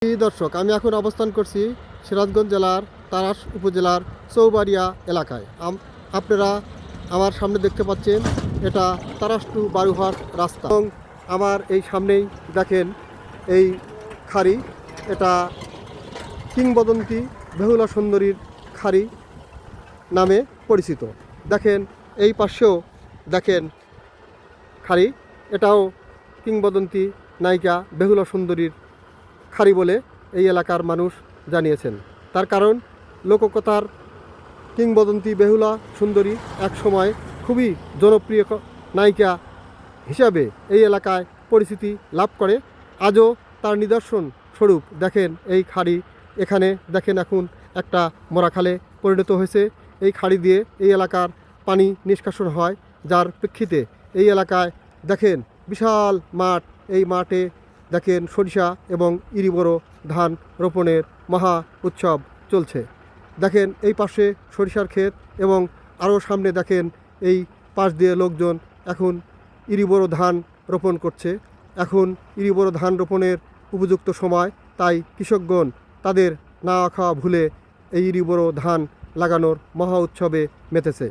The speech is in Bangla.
দর্শক, আমি এখন অবস্থান করছি সিরাজগঞ্জ জেলার তারাস উপজেলার চৌবাড়িয়া এলাকায়। আপনারা আমার সামনে দেখতে পাচ্ছেন, এটা তারাস টু বারুহাট রাস্তা এবং আমার এই সামনেই দেখেন এই খাড়ি। এটা কিংবদন্তি বেহুলা সুন্দরীর খাড়ি নামে পরিচিত। দেখেন এই পাশেও দেখেন খাড়ি, এটাও কিংবদন্তি নায়িকা বেহুলা সুন্দরীর খাড়ি বলে এই এলাকার মানুষ জানিয়েছেন। তার কারণ লোককথার কিংবদন্তি বেহুলা সুন্দরী এক সময় খুবই জনপ্রিয় নায়িকা হিসাবে এই এলাকায় পরিচিতি লাভ করে। আজও তার নিদর্শন স্বরূপ দেখেন এই খাড়ি। এখানে দেখেন এখন একটা মরাখালে পরিণত হয়েছে। এই খাড়ি দিয়ে এই এলাকার পানি নিষ্কাশন হয়, যার প্রেক্ষিতে এই এলাকায় দেখেন বিশাল মাঠ। এই মাঠে দেখেন সরিষা এবং ইরিবড় ধান রোপণের মহা উৎসব চলছে। দেখেন এই পাশে সরিষার ক্ষেত এবং আরও সামনে দেখেন এই পাশ দিয়ে লোকজন এখন ইরিবড় ধান রোপণ করছে। এখন ইরিবড় ধান রোপণের উপযুক্ত সময়, তাই কৃষকগণ তাদের না খাওয়া ভুলে এই ইরিবড় ধান লাগানোর মহা উৎসবে মেতেছে।